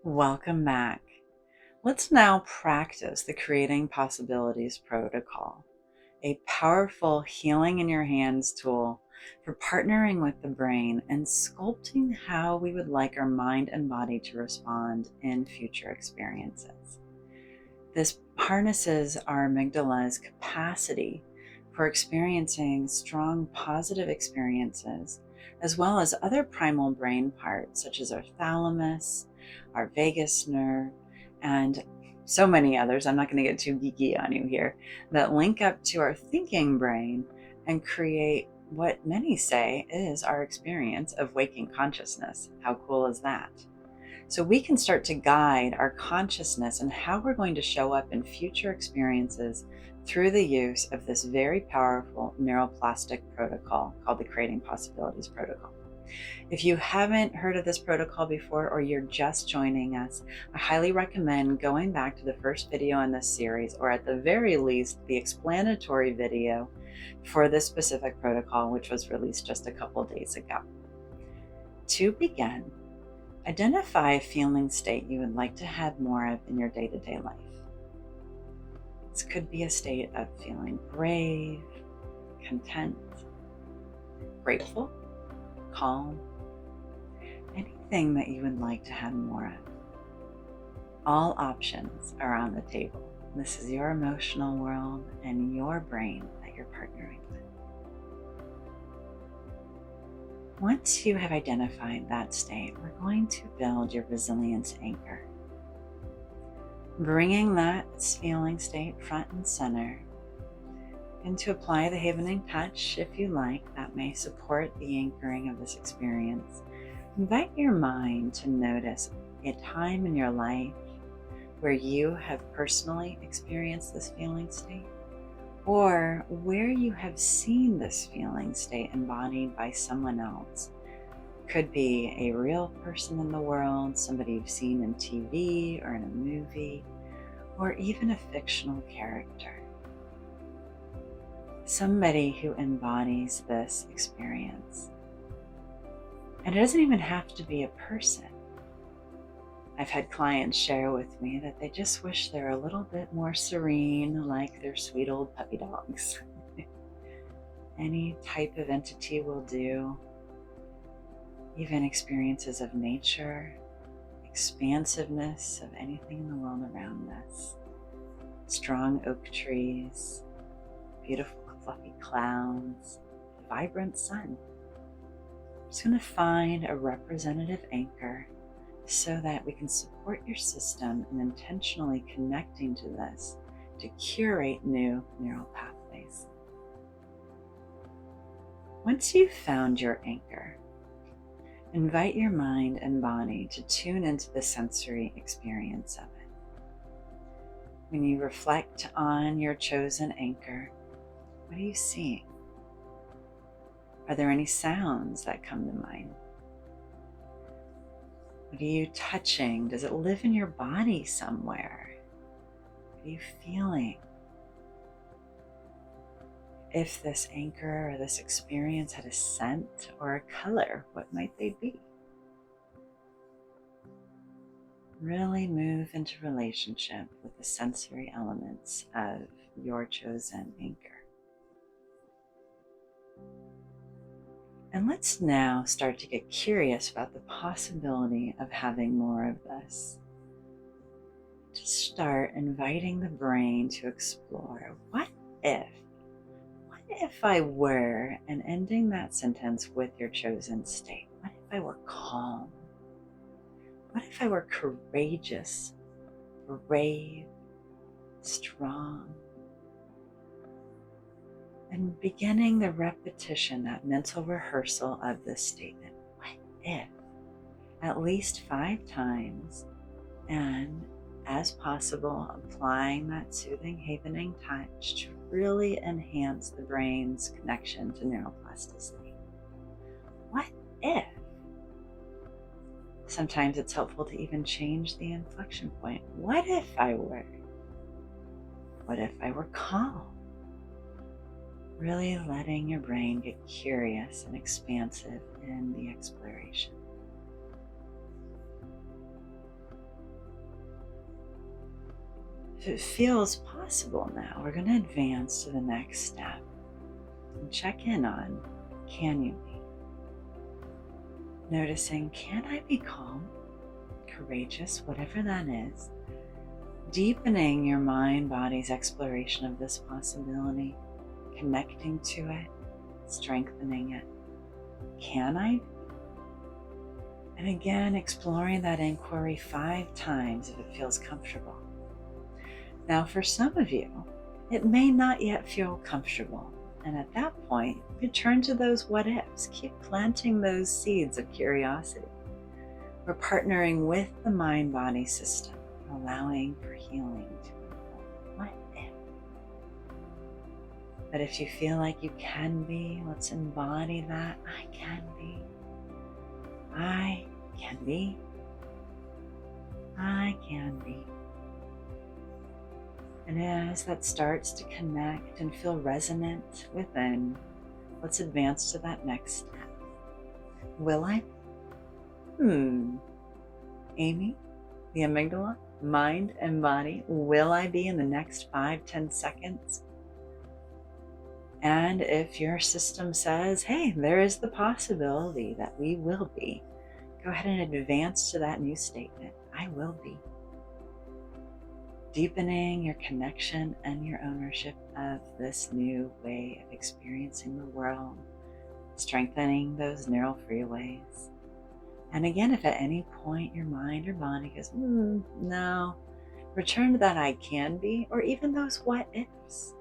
Welcome back. Let's now practice the Creating Possibilities protocol, a powerful healing in your hands tool for partnering with the brain and sculpting how we would like our mind and body to respond in future experiences. This harnesses our amygdala's capacity for experiencing strong positive experiences, as well as other primal brain parts such as our thalamus, our vagus nerve, and so many others. I'm not going to get too geeky on you here, that link up to our thinking brain and create what many say is our experience of waking consciousness. How cool is that? So we can start to guide our consciousness and how we're going to show up in future experiences through the use of this very powerful neuroplastic protocol called the Creating Possibilities protocol. If you haven't heard of this protocol before, or you're just joining us, I highly recommend going back to the first video in this series, or at the very least, the explanatory video for this specific protocol, which was released just a couple days ago. To begin, identify a feeling state you would like to have more of in your day-to-day life. This could be a state of feeling brave, content, grateful, calm, anything that you would like to have more of. All options are on the table. This is your emotional world and your brain that you're partnering with. Once you have identified that state, we're going to build your resilience anchor, bringing that feeling state front and center, and to apply the havening touch, if you like, that may support the anchoring of this experience. Invite your mind to notice a time in your life where you have personally experienced this feeling state, or where you have seen this feeling state embodied by someone else. Could be a real person in the world, somebody you've seen in TV or in a movie, or even a fictional character. Somebody who embodies this experience. And it doesn't even have to be a person. I've had clients share with me that they just wish they're a little bit more serene, like their sweet old puppy dogs. Any type of entity will do. Even experiences of nature, expansiveness of anything in the world around us. Strong oak trees, beautiful fluffy clouds, vibrant sun. I'm just going to find a representative anchor so that we can support your system in intentionally connecting to this to curate new neural pathways. Once you've found your anchor, invite your mind and body to tune into the sensory experience of it. When you reflect on your chosen anchor, what are you seeing? Are there any sounds that come to mind? What are you touching? Does it live in your body somewhere? What are you feeling? If this anchor or this experience had a scent or a color, what might they be? Really move into relationship with the sensory elements of your chosen anchor. And let's now start to get curious about the possibility of having more of this. To start inviting the brain to explore, what if I were, and ending that sentence with your chosen state, what if I were calm? What if I were courageous, brave, strong? And beginning the repetition, that mental rehearsal of this statement, what if, at least 5 times, and as possible, applying that soothing, havening touch to really enhance the brain's connection to neuroplasticity. What if? Sometimes it's helpful to even change the inflection point. What if I were? What if I were calm? Really letting your brain get curious and expansive in the exploration. if it feels possible now, we're going to advance to the next step and check in on, can you be? Noticing, can I be calm, courageous, whatever that is? Deepening your mind-body's exploration of this possibility, connecting to it, strengthening it. Can I? And again, exploring that inquiry 5 times if it feels comfortable. Now, for some of you, it may not yet feel comfortable. And at that point, return to those what ifs. Keep planting those seeds of curiosity. We're partnering with the mind-body system, allowing for healing to unfold. What if? But if you feel like you can be, let's embody that. I can be. I can be. I can be. And as that starts to connect and feel resonant within, let's advance to that next step. Will I? Amy, the amygdala, mind and body, will I be in the next 5-10 seconds? And if your system says, hey, there is the possibility that we will be, go ahead and advance to that new statement. I will be. Deepening your connection and your ownership of this new way of experiencing the world, strengthening those neural freeways. And again, if at any point your mind or body goes, no, return to that I can be, or even those what ifs.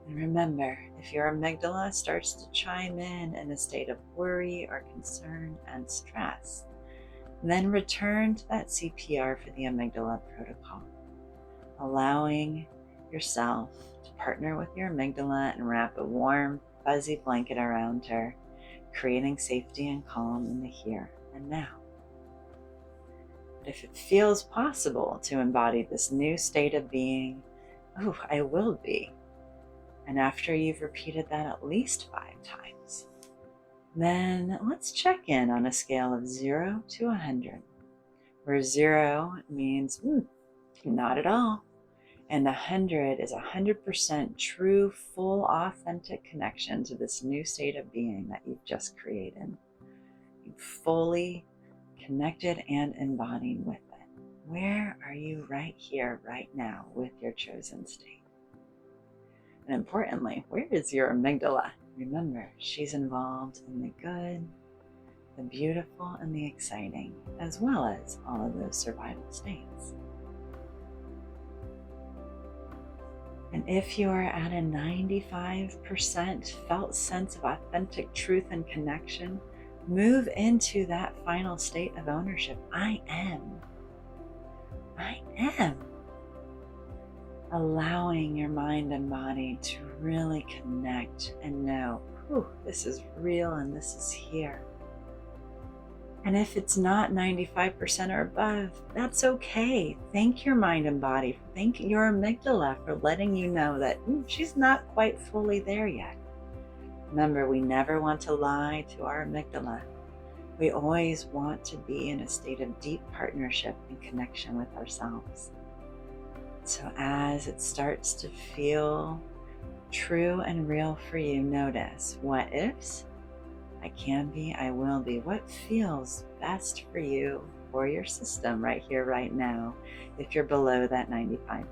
And remember, if your amygdala starts to chime in a state of worry or concern and stress, then return to that CPR for the amygdala protocol, allowing yourself to partner with your amygdala and wrap a warm, fuzzy blanket around her, creating safety and calm in the here and now. But if it feels possible to embody this new state of being, I will be, and after you've repeated that at least 5 times, then let's check in on a scale of 0 to 100, where 0 means not at all, and 100 is 100% true, full, authentic connection to this new state of being that you've just created. You've fully connected and embodied with it. Where are you right here, right now, with your chosen state? And importantly, where is your amygdala? Remember, she's involved in the good, the beautiful, and the exciting, as well as all of those survival states. And if you are at a 95% felt sense of authentic truth and connection, move into that final state of ownership. I am. I am. Allowing your mind and body to really connect and know, this is real and this is here. And if it's not 95% or above, that's okay. Thank your mind and body. Thank your amygdala for letting you know that she's not quite fully there yet. Remember, we never want to lie to our amygdala. We always want to be in a state of deep partnership and connection with ourselves. So as it starts to feel true and real for you, notice what ifs. I can be, I will be. What feels best for you or your system right here, right now, if you're below that 95%.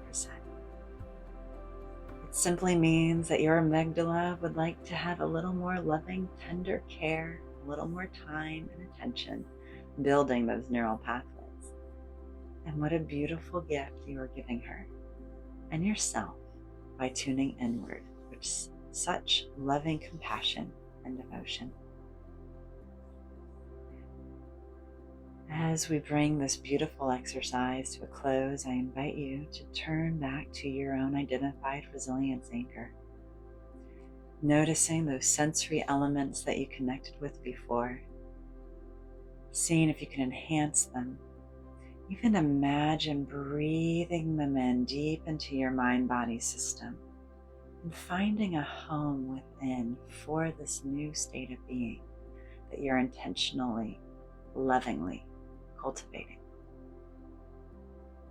It simply means that your amygdala would like to have a little more loving, tender care, a little more time and attention building those neural pathways. And what a beautiful gift you are giving her and yourself by tuning inward with such loving compassion and devotion. As we bring this beautiful exercise to a close, I invite you to turn back to your own identified resilience anchor, noticing those sensory elements that you connected with before, seeing if you can enhance them. You can imagine breathing them in deep into your mind-body system and finding a home within for this new state of being that you're intentionally, lovingly cultivating.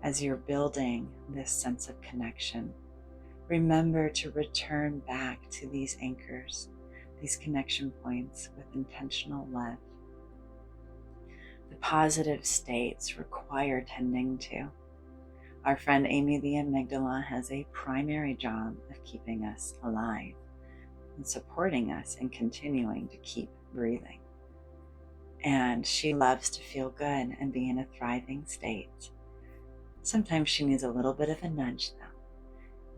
As you're building this sense of connection, remember to return back to these anchors, these connection points with intentional love. The positive states require tending to. Our friend Amy, the amygdala, has a primary job of keeping us alive and supporting us in continuing to keep breathing. And she loves to feel good and be in a thriving state. Sometimes she needs a little bit of a nudge though.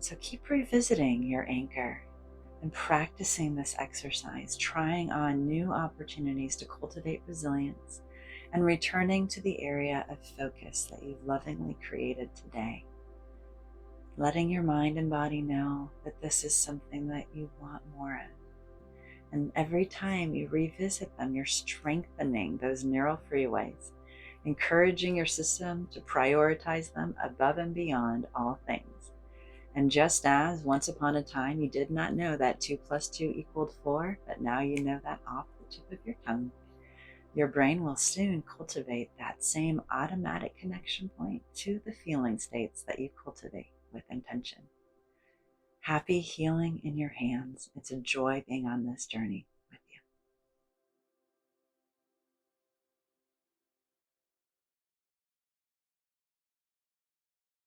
So keep revisiting your anchor and practicing this exercise, trying on new opportunities to cultivate resilience and returning to the area of focus that you've lovingly created today. Letting your mind and body know that this is something that you want more of. And every time you revisit them, you're strengthening those neural freeways, encouraging your system to prioritize them above and beyond all things. And just as once upon a time you did not know that 2 + 2 equaled 4, but now you know that off the tip of your tongue, your brain will soon cultivate that same automatic connection point to the feeling states that you cultivate with intention. Happy healing in your hands. It's a joy being on this journey.